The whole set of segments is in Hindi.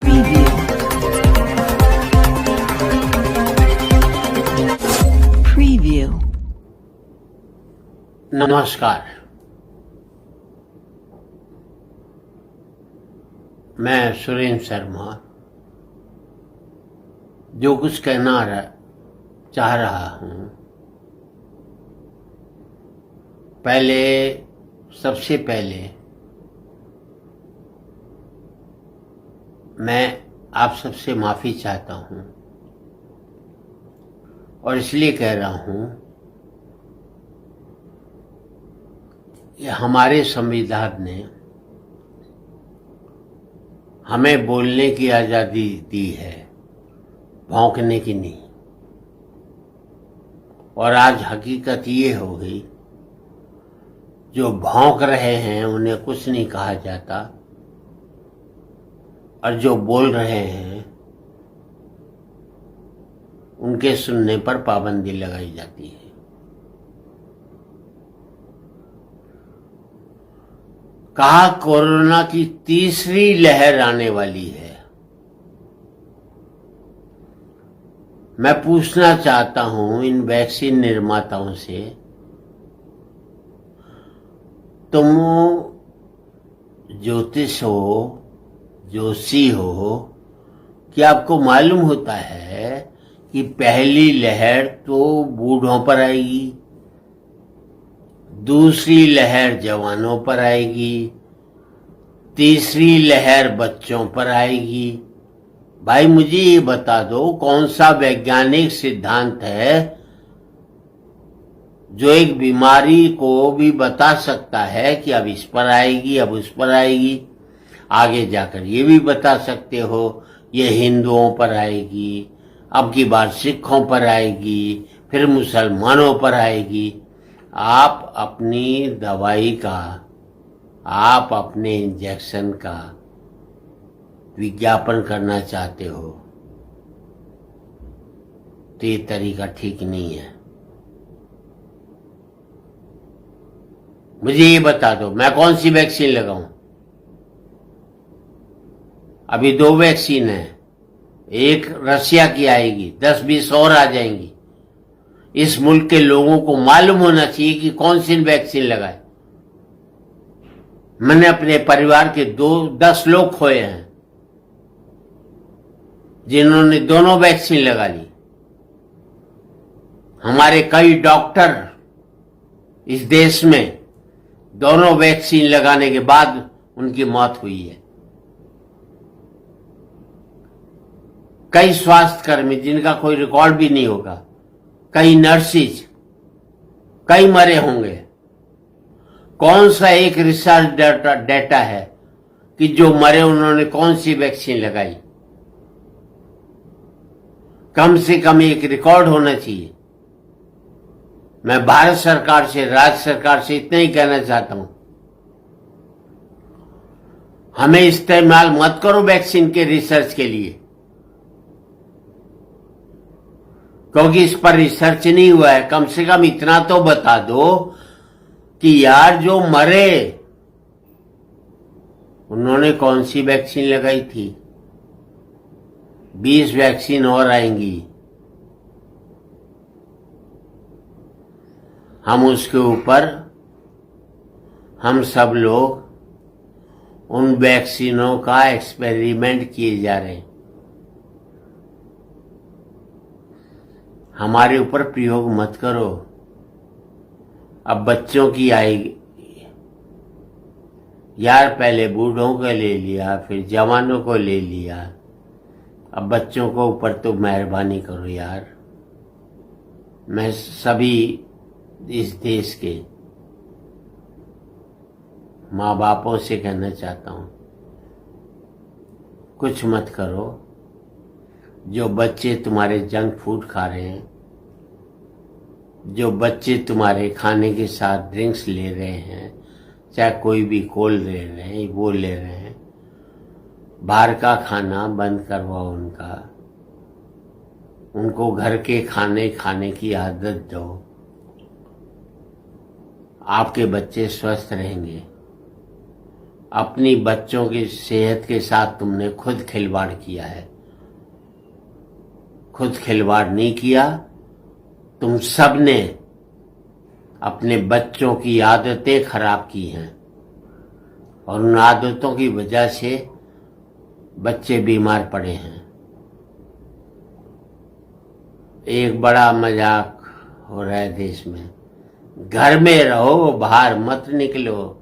Preview. Preview. नमस्कार। मैं सुरेंद्र शर्मा जो कुछ कहना चाह रहा हूं, सबसे पहले मैं आप सबसे माफी चाहता हूं और इसलिए कह रहा हूं कि हमारे संविधान ने हमें बोलने की आजादी दी है, भौंकने की नहीं। और आज हकीकत ये हो गई, जो भौंक रहे हैं उन्हें कुछ नहीं कहा जाता और जो बोल रहे हैं उनके सुनने पर पाबंदी लगाई जाती है। कहा कोरोना की तीसरी लहर आने वाली है। मैं पूछना चाहता हूं इन वैक्सीन निर्माताओं से, तुम ज्योतिष हो, जोशी हो, क्या आपको मालूम होता है कि पहली लहर तो बूढ़ों पर आएगी, दूसरी लहर जवानों पर आएगी, तीसरी लहर बच्चों पर आएगी। भाई मुझे ये बता दो, कौन सा वैज्ञानिक सिद्धांत है जो एक बीमारी को भी बता सकता है कि अब इस पर आएगी, अब उस पर आएगी। आगे जाकर ये भी बता सकते हो ये हिंदुओं पर आएगी, अब की बार सिखों पर आएगी, फिर मुसलमानों पर आएगी। आप अपनी दवाई का, आप अपने इंजेक्शन का विज्ञापन करना चाहते हो तो ये तरीका ठीक नहीं है। मुझे ये बता दो मैं कौन सी वैक्सीन लगाऊं। अभी 2 वैक्सीन है, एक रशिया की आएगी, 10-20 और आ जाएंगी। इस मुल्क के लोगों को मालूम होना चाहिए कि कौन सी वैक्सीन लगाए। मैंने अपने परिवार के 10 लोग खोए हैं जिन्होंने दोनों वैक्सीन लगा ली। हमारे कई डॉक्टर इस देश में दोनों वैक्सीन लगाने के बाद उनकी मौत हुई है। कई स्वास्थ्यकर्मी जिनका कोई रिकॉर्ड भी नहीं होगा, कई नर्सिस, कई मरे होंगे। कौन सा एक रिसर्च डेटा है कि जो मरे उन्होंने कौन सी वैक्सीन लगाई? कम से कम एक रिकॉर्ड होना चाहिए। मैं भारत सरकार से, राज्य सरकार से इतना ही कहना चाहता हूं, हमें इस्तेमाल मत करो वैक्सीन के रिसर्च के लिए, क्योंकि इस पर रिसर्च नहीं हुआ है। कम से कम इतना तो बता दो कि यार जो मरे उन्होंने कौन सी वैक्सीन लगाई थी। 20 वैक्सीन और आएंगी, हम उसके ऊपर, हम सब लोग उन वैक्सीनों का एक्सपेरिमेंट किए जा रहे हैं। हमारे ऊपर प्रयोग मत करो। अब बच्चों की आएगी यार, पहले बूढ़ों को ले लिया, फिर जवानों को ले लिया, अब बच्चों को ऊपर तो मेहरबानी करो यार। मैं सभी इस देश के माँ बापों से कहना चाहता हूं, कुछ मत करो। जो बच्चे तुम्हारे जंक फूड खा रहे हैं, जो बच्चे तुम्हारे खाने के साथ ड्रिंक्स ले रहे हैं, चाहे कोई भी कोल्ड ले रहे हैं, वो ले रहे हैं, बाहर का खाना बंद करवाओ उनको घर के खाने की आदत दो। आपके बच्चे स्वस्थ रहेंगे। अपनी बच्चों की सेहत के साथ तुमने खुद खिलवाड़ किया है। खुद खिलवाड़ नहीं किया, तुम सब ने अपने बच्चों की आदतें खराब की हैं और उन आदतों की वजह से बच्चे बीमार पड़े हैं। एक बड़ा मजाक हो रहा है देश में, घर में रहो, बाहर मत निकलो।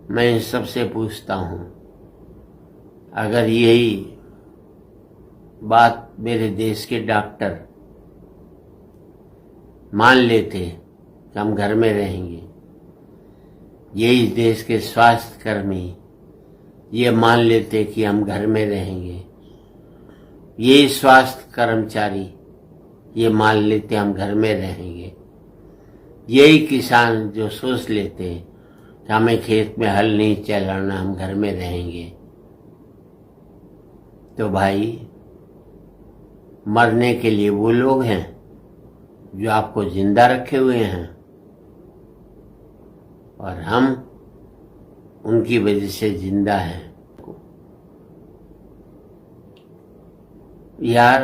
मैं सबसे पूछता हूं, अगर यही बात मेरे देश के डॉक्टर मान लेते कि हम घर में रहेंगे, यही देश के स्वास्थ्य कर्मी ये मान लेते कि हम घर में रहेंगे, यही स्वास्थ्य कर्मचारी ये मान लेते हम घर में रहेंगे, यही किसान जो सोच लेते कि हमें खेत में हल नहीं चलाना, हम घर में रहेंगे, तो भाई मरने के लिए वो लोग हैं जो आपको जिंदा रखे हुए हैं और हम उनकी वजह से जिंदा हैं। यार,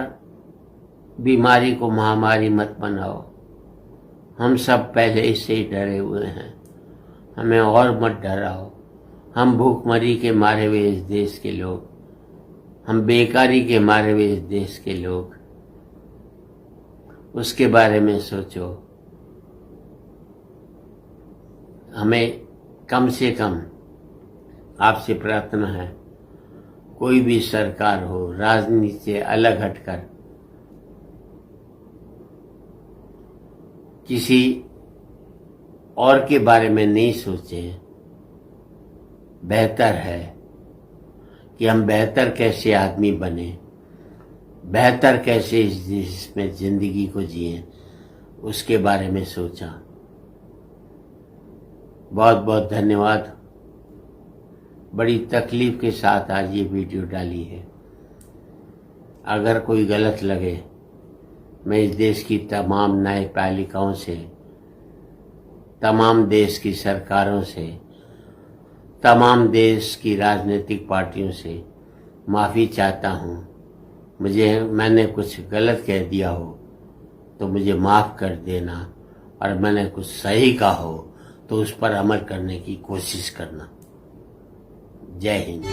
बीमारी को महामारी मत बनाओ। हम सब पहले से ही डरे हुए हैं, हमें और मत डराओ। हम भूखमरी के मारे हुए इस देश के लोग, हम बेकारी के मारे हुए इस देश के लोग, उसके बारे में सोचो। हमें कम से कम आपसे प्रार्थना है, कोई भी सरकार हो, राजनीति से अलग हटकर किसी और के बारे में नहीं सोचें। बेहतर है कि हम बेहतर कैसे आदमी बने, बेहतर कैसे इस देश में जिंदगी को जिए, उसके बारे में सोचा। बहुत बहुत धन्यवाद। बड़ी तकलीफ के साथ आज ये वीडियो डाली है। अगर कोई गलत लगे, मैं इस देश की तमाम न्यायपालिकाओं से, तमाम देश की सरकारों से, तमाम देश की राजनीतिक पार्टियों से माफ़ी चाहता हूँ। मैंने कुछ गलत कह दिया हो तो मुझे माफ़ कर देना, और मैंने कुछ सही कहा हो तो उस पर अमल करने की कोशिश करना। जय हिंद।